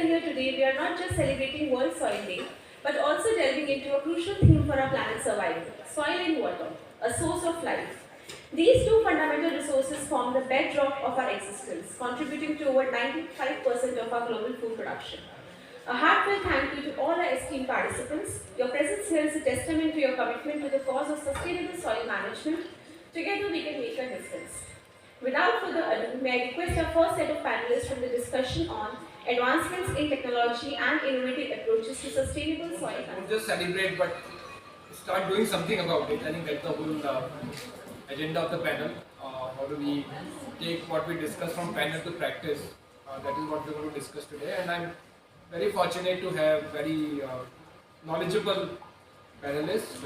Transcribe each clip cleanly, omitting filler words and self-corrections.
gathered here today, we are not just celebrating World Soil Day, but also delving into a crucial theme for our planet's survival: soil and water, a source of life. These two fundamental resources form the bedrock of our existence, contributing to over 95% of our global food production. A heartfelt thank you to all our esteemed participants. Your presence here is a testament to your commitment to the cause of sustainable soil management. Together we can make a difference. Without further ado, may I request our first set of panelists from the discussion on advancements in technology and innovative approaches to sustainable soil management. Don't just celebrate, but start doing something about it. I think that's the whole agenda of the panel. How do we take what we discuss from panel to practice? That is what we're going to discuss today. And I'm very fortunate to have very knowledgeable panelists,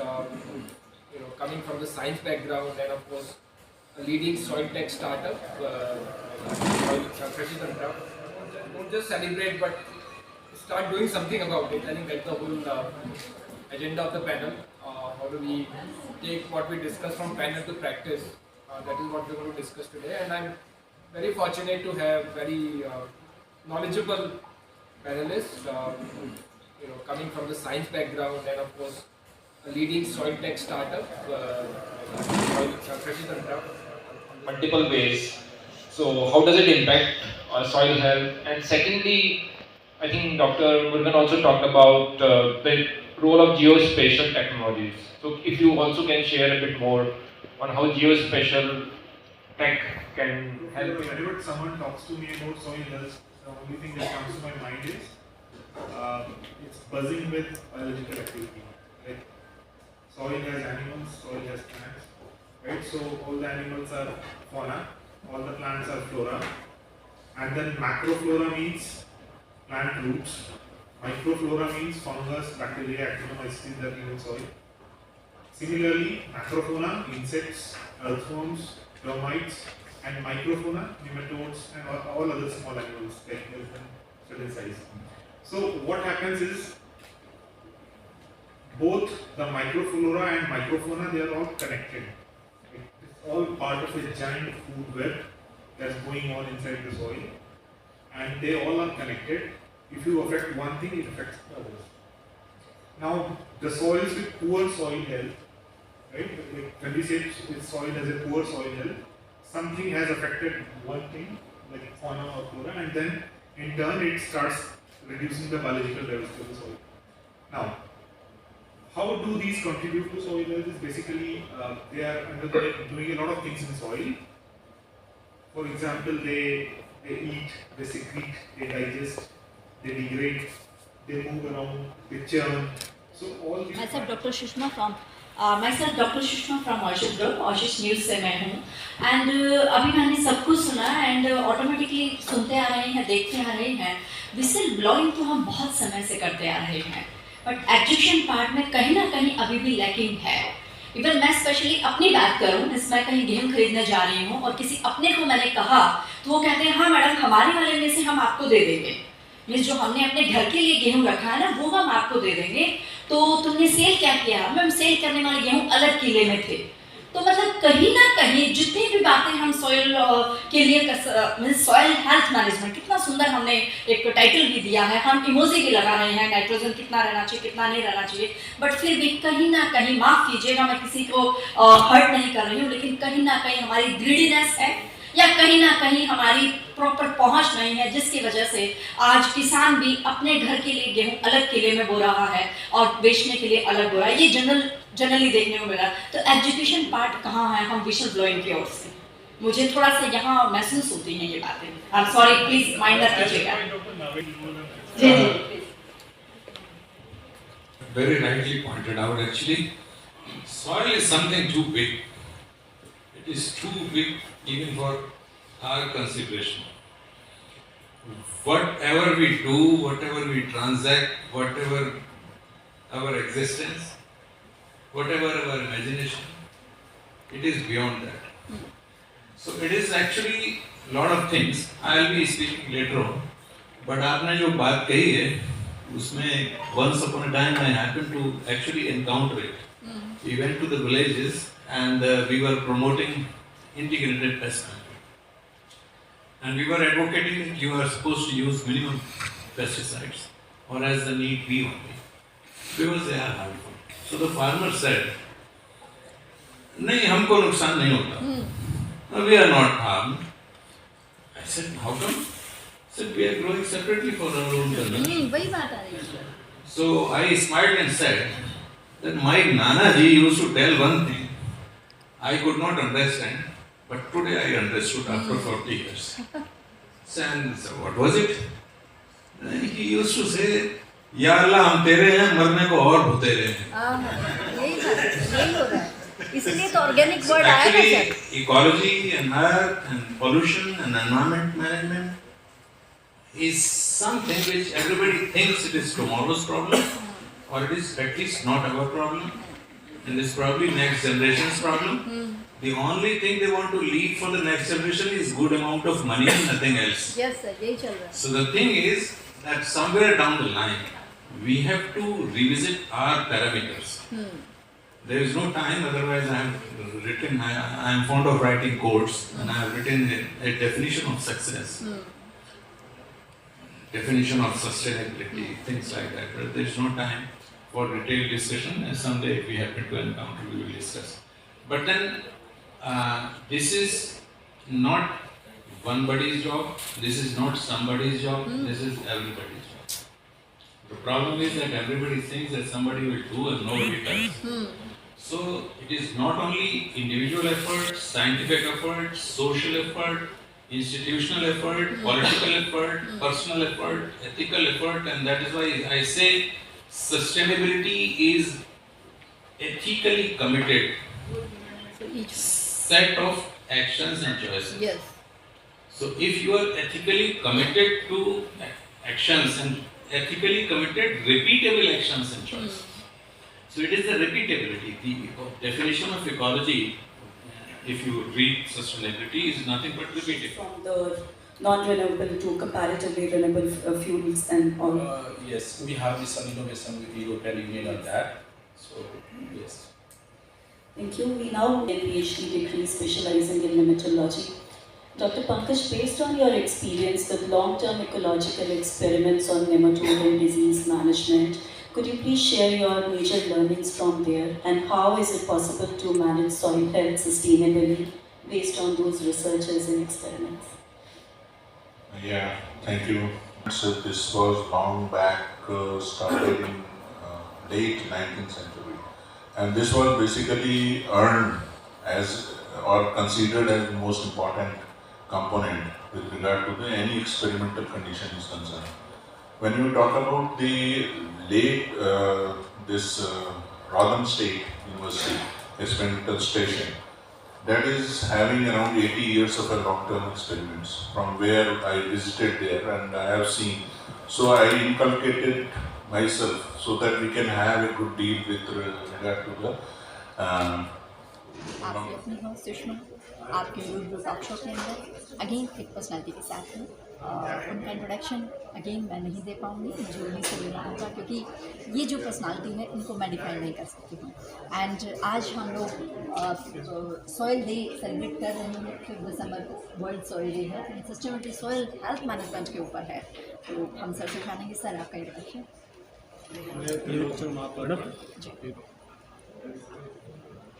coming from the science background and of course a leading soil tech startup, Don't just celebrate, but start doing something about it. I think that's the whole agenda of the panel. How do we take what we discuss from panel to practice? That is what we're going to discuss today. And I'm very fortunate to have very knowledgeable panelists, coming from the science background and of course a leading soil tech startup, multiple ways. So how does it impact soil health? And secondly, I think Dr. Murugan also talked about the role of geospatial technologies. So if you also can share a bit more on how geospatial tech can help. Whenever someone talks to me about soil health, the only thing that comes to my mind is it's buzzing with biological activity. Like soil has animals, soil has plants, right? So all the animals are fauna, all the plants are flora, and then macroflora means plant roots, microflora means fungus, bacteria, actinomycetes that live in soil. Similarly, macrofauna, insects, earthworms, termites, and microfauna, nematodes, and all other small animals, like certain size. So what happens is, both the microflora and microfauna, they are all connected. It's all part of a giant food web that's going on inside the soil, and they all are connected. If you affect one thing, it affects the others. Now, the soils with poor soil health, right? When we say soil has a poor soil health, something has affected one thing, like fauna or flora, and then in turn it starts reducing the biological diversity of the soil. Now, how do these contribute to soil health? Is basically they are doing a lot of things in soil. For example, they eat, they secrete, they digest, they degrade, they move around, they churn. So all these. Myself, Dr. Sushma from OASIS Group, OASIS News से मैं हूँ. And अभी मैंने सब कुछ सुना and automatically सुनते आ रहे हैं, देखते आ रहे हैं. Whistle blowing तो हम बहुत समय से करते आ रहे हैं. But execution part में कहीं ना कहीं अभी भी lacking है. इवन मैं स्पेशली अपनी बात करूं, जिसमें कहीं गेहूं खरीदने जा रही हूं और किसी अपने को मैंने कहा तो वो कहते हैं हाँ मैडम हमारे वाले में से हम आपको दे देंगे, मीन्स जो हमने अपने घर के लिए गेहूं रखा है ना वो हम आपको दे देंगे. तो तुमने सेल क्या किया? मैम सेल करने वाले गेहूं अलग किले में थे. तो मतलब कहीं ना कहीं जितनी भी बातें हम सॉइल के लिए सॉइल हेल्थ मैनेजमेंट, कितना सुंदर हमने एक टाइटल भी दिया है, हम इमोजी भी लगा रहे हैं, नाइट्रोजन कितना रहना चाहिए कितना नहीं रहना चाहिए, बट फिर भी कहीं ना कहीं, माफ कीजिएगा मैं किसी को हर्ट नहीं कर रही हूँ, लेकिन कहीं ना कहीं हमारी ग्रीडीनेस है या कहीं ना कहीं हमारी प्रॉपर पहुंच नहीं है, जिसकी वजह से आज किसान भी अपने घर के लिए गेहूं अलग किले में बो रहा है और बेचने के लिए अलग बो रहा है. ये जनरली देखने को मिला. तो एजुकेशन पार्ट कहाँ है हम विशल ब्लोइंग की ओर से? मुझे थोड़ा सा यहाँ महसूस होती हैं ये बातें. I am sorry, please mind रख कीजिएगा. जी जी. Very rightly pointed out. Actually, soil is something too big. It is too big even for our consideration. Whatever we do, whatever we transact, whatever our existence, whatever our imagination, it is beyond that. So it is actually a lot of things. I will be speaking later on. But आपने जो बात कही है, उसमें once upon a time I happened to actually encounter it. We went to the villages and we were promoting integrated pest management. And we were advocating that you are supposed to use minimum pesticides or as the need be only, because they are harmful. So the farmer said, नहीं हमको नुकसान नहीं होता, we are not harmed. I said, how come? He said, we are growing separately for our own consumption. वही बात आ रही है. So I smiled and said that my Nanaji used to tell one thing I could not understand, but today I understood after 40 years. And so what was it? He used to say, या अल्लाह हम तेरे हैं, मरने को और भुतेरे हैं. यही हो रहा है. इसलिए तो ऑर्गेनिक वर्ड आया है sir. Ecology and earth and pollution and environment management is something which everybody thinks it is tomorrow's problem, or it is at least not our problem, and it's probably next generation's problem. The only thing they want to leave for the next generation is good amount of money and nothing else. Yes sir, यही चल रहा है. So the thing is that somewhere down the line, we have to revisit our parameters. There is no time, otherwise I have written, I am fond of writing quotes, and I have written a definition of success, definition of sustainability, things like that. But there is no time for detailed discussion, and someday if we happen to encounter, we will discuss. But then, this is not one body's job, this is not somebody's job, this is everybody's job. The problem is that everybody thinks that somebody will do and nobody does. So it is not only individual effort, scientific effort, social effort, institutional effort, political effort, personal effort, ethical effort, and that is why I say sustainability is ethically committed set of actions and choices. Yes. So if you are ethically committed to actions and ethically committed repeatable actions and choices. So it is the repeatability. The definition of ecology, if you read sustainability, is nothing but repeatability. From the non-renewable to comparatively renewable fuels and all. Yes, we have some innovation with European Union on that. So yes. Thank you. We now have a PhD degree specializing in nematology. Dr. Pankaj, based on your experience with long-term ecological experiments on nematode and disease management, could you please share your major learnings from there, and how is it possible to manage soil health sustainably based on those researches and experiments? Yeah, thank you. So this was long back, started in late 19th century, and this was basically earned as or considered as the most important component with regard to any experimental condition is concerned. When you talk about the late Rotherham State University experimental station, that is having around 80 years of a long-term experiments from where I visited there and I have seen. So I inculcated myself so that we can have a good deal with regard to the आपकी अपनी हो सुषमा, आपके रूबरू talk show के अंदर again एक personality के साथ हैं. उनका इंट्रोडक्शन अगेन मैं नहीं दे पाऊँगी, मुझे उन्हीं से लेना होगा क्योंकि ये जो पर्सनालिटी है इनको मैं डिफाइन नहीं कर सकती हूँ. एंड आज हम लोग सॉइल डे सेलिब्रेट कर रहे हैं. 5 दिसंबर को वर्ल्ड सॉइल डे है. सस्टेनेबिलिटी सॉइल हेल्थ मैनेजमेंट के ऊपर है. तो हम सर से जानेंगे, सर आपका introduction.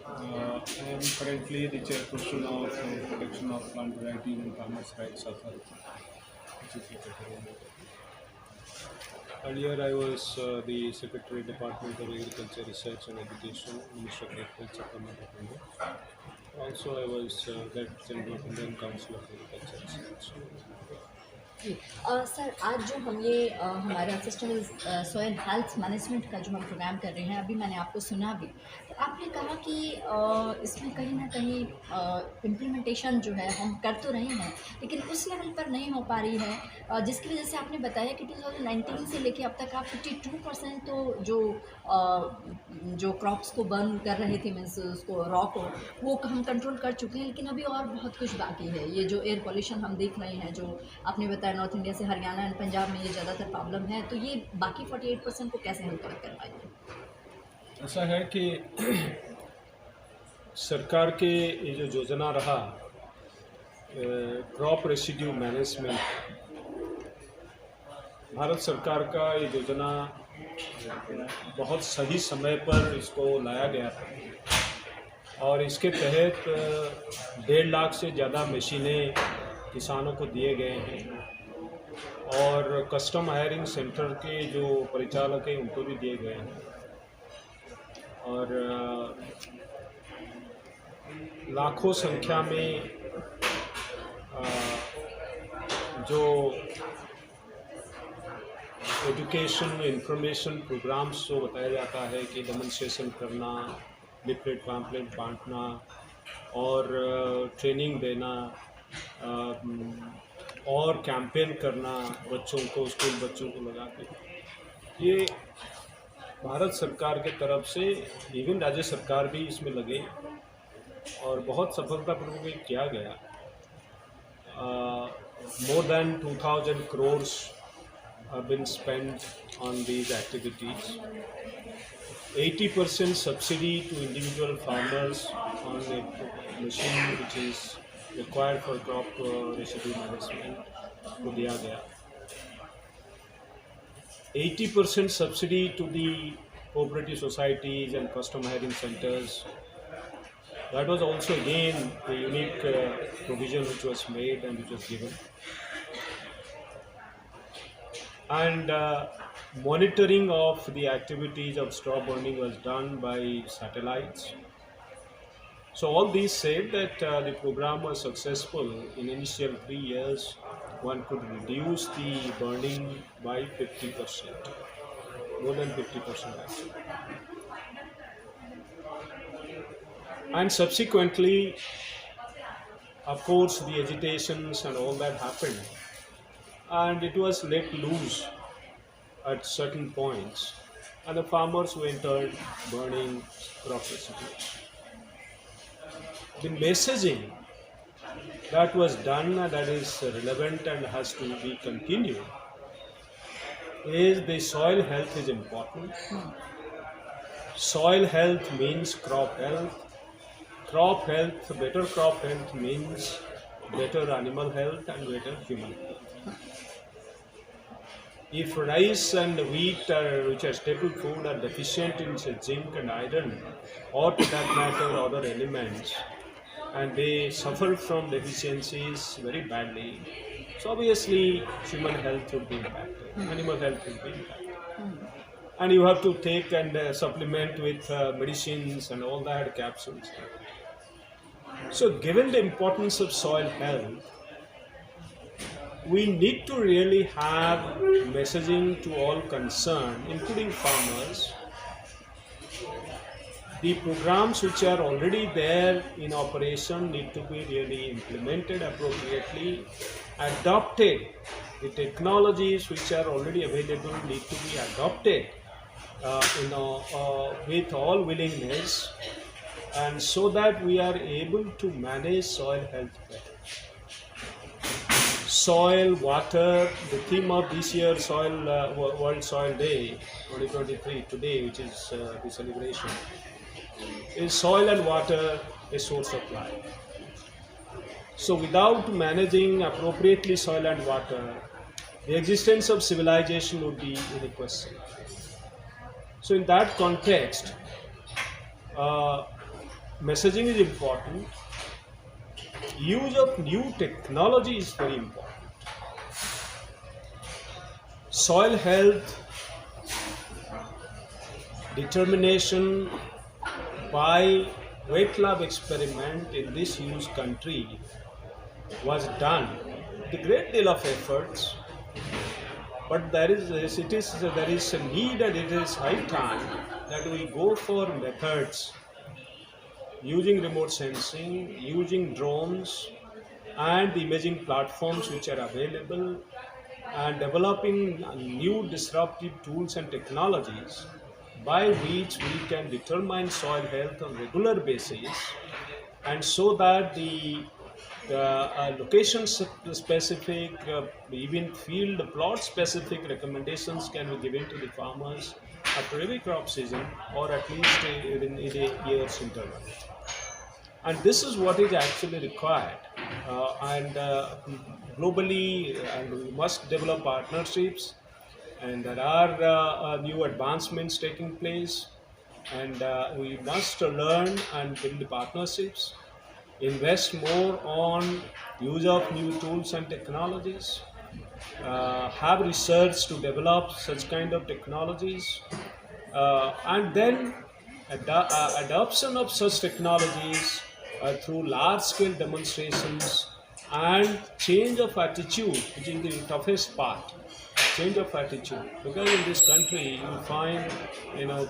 I am currently the chairperson of Protection of Plant Varieties and Farmers' Rights Authority. Earlier I was the Secretary Department of Agriculture Research and Education, Ministry of Agriculture, Government of India. Also I was Director of Indian Council of Agriculture Research. Sir आज जो हम ये हमारा sustainable soil health management का जो हम programme कर रहे हैं, अभी मैंने आपको सुना भी, तो आपने कहा कि इसमें कहीं ना कहीं इम्प्लीमेंटेशन जो है हम कर तो रहे हैं लेकिन उस लेवल पर नहीं हो पा रही है, जिसकी वजह से आपने बताया कि 2019 से लेके अब तक आप 52% तो जो क्रॉप्स को बर्न कर रहे थे, मीन्स उसको रॉ को, वो हम कंट्रोल कर चुके हैं, लेकिन अभी और बहुत कुछ बाकी है. ये जो एयर पोल्यूशन हम देख रहे हैं, जो आपने बताया नॉर्थ इंडिया से हरियाणा एंड पंजाब में ये ज़्यादातर प्रॉब्लम है, तो ये बाकी 48% को कैसे हम कवर कर पाएंगे? ऐसा है कि सरकार के ये जो योजना रहा क्रॉप रेसिड्यू मैनेजमेंट, भारत सरकार का ये योजना बहुत सही समय पर इसको लाया गया था और इसके तहत 1.5 लाख से ज़्यादा मशीनें किसानों को दिए गए हैं और कस्टम हायरिंग सेंटर के जो परिचालक हैं उनको भी दिए गए हैं और लाखों संख्या में जो एजुकेशन इंफॉर्मेशन प्रोग्राम्स जो बताया जाता है कि डेमोन्स्ट्रेशन करना, लिफलेट पैम्पलेट बांटना और ट्रेनिंग देना और कैंपेन करना बच्चों को, स्कूल बच्चों को लगा के, ये भारत सरकार के तरफ से इवन राज्य सरकार भी इसमें लगे और बहुत सफलतापूर्वक किया गया। More than 2,000 crores have been spent on these activities. 80% subsidy to individual farmers on a machine which is required for crop residue management को दिया गया। 80% subsidy to the cooperative societies and custom hiring centers. That was also again a unique provision which was made and which was given. And monitoring of the activities of straw burning was done by satellites. So all these said that the program was successful. In initial 3 years, one could reduce the burning by 50%, more than 50% actually. And subsequently, of course, the agitations and all that happened, and it was let loose at certain points, and the farmers entered burning crop residues. The messaging that was done, that is relevant and has to be continued, is the soil health is important. Soil health means crop health. Crop health, better crop health means better animal health and better human health. If rice and wheat, which are staple food, are deficient in zinc and iron, or to that matter other elements, and they suffer from deficiencies very badly, so obviously human health would be impacted, animal health will be impacted. And you have to take and supplement with medicines and all that, capsules. So given the importance of soil health, we need to really have messaging to all concerned, including farmers. The programs which are already there in operation need to be really implemented appropriately, adopted. The technologies which are already available need to be adopted with all willingness, and so that we are able to manage soil health better. Soil, water, the theme of this year's World Soil Day 2023 today, which is the celebration, is soil and water a source of life. So without managing appropriately soil and water, the existence of civilization would be in a question. So in that context, messaging is important. Use of new technology is very important. Soil health determination by wet lab experiment in this huge country was done with a great deal of efforts, but there is a need, and it is high time that we go for methods using remote sensing, using drones and the imaging platforms which are available, and developing new disruptive tools and technologies by which we can determine soil health on a regular basis, and so that the location specific, even field plot specific recommendations can be given to the farmers after every crop season, or at least in a year's interval. And this is what is actually required, and globally, and we must develop partnerships and there are new advancements taking place, and we must learn and build partnerships, invest more on use of new tools and technologies, have research to develop such kind of technologies, and then adoption of such technologies through large-scale demonstrations and change of attitude, which is the toughest part. Change of attitude, because in this country you find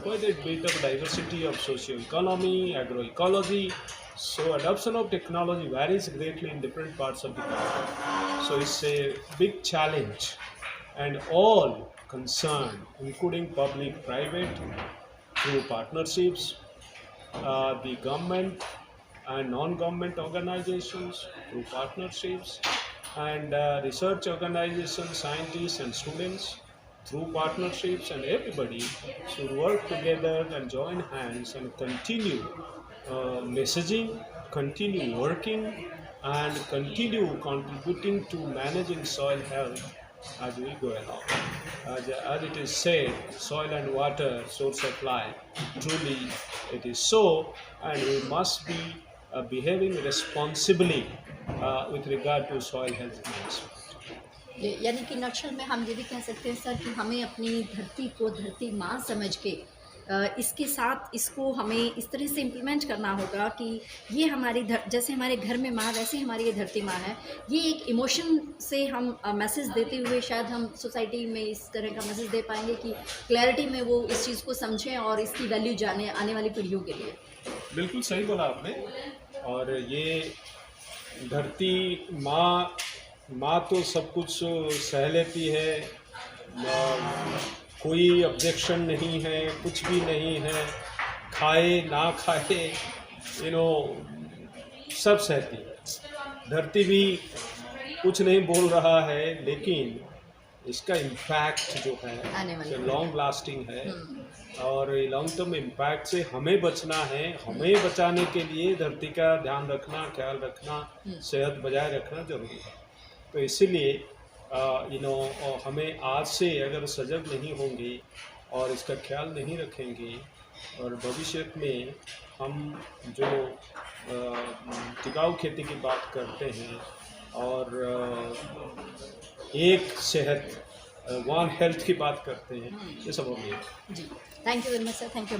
quite a bit of diversity of socio-economy, agroecology. So adoption of technology varies greatly in different parts of the country. So it's a big challenge, and all concerned, including public, private, through partnerships, the government and non-government organizations through partnerships, and research organizations, scientists and students through partnerships, and everybody should work together and join hands and continue messaging, continue working, and continue contributing to managing soil health as we go along. As it is said, soil and water, source of life. Truly, it is so, and we must be behaving responsibly with regard to soil health management. यानी कि नक्शल में हम ये भी कह सकते हैं sir कि हमें अपनी धरती को धरती माँ समझ के इसके साथ इसको हमें इस तरह से इम्प्लीमेंट करना होगा कि ये हमारी जैसे हमारे घर में माँ, वैसे हमारी ये धरती माँ है। ये एक इमोशन से हम मैसेज देते हुए शायद हम सोसाइटी में इस तरह का मैसेज दे पाएंगे कि क्लैरिटी में वो इस चीज़ को समझें और इसकी वैल्यू जाने आने वाली पीढ़ियों के लिए। बिल्कुल सही बोला आपने। और ये धरती माँ तो सब कुछ सह लेती है, कोई ऑब्जेक्शन नहीं है, कुछ भी नहीं है, खाए ना खाए सब सहती है। धरती भी कुछ नहीं बोल रहा है, लेकिन इसका इम्पैक्ट जो है लॉन्ग लास्टिंग है, और लॉन्ग टर्म इम्पैक्ट से हमें बचना है। हमें बचाने के लिए धरती का ध्यान रखना, ख्याल रखना, सेहत बजाय रखना जरूरी है। तो इसीलिए हमें आज से अगर सजग नहीं होंगे और इसका ख्याल नहीं रखेंगे, और भविष्य में हम जो टिकाऊ खेती की बात करते हैं और एक सेहत, वन हेल्थ की बात करते हैं, ये सब हो गया। जी, thank you very much sir, thank you.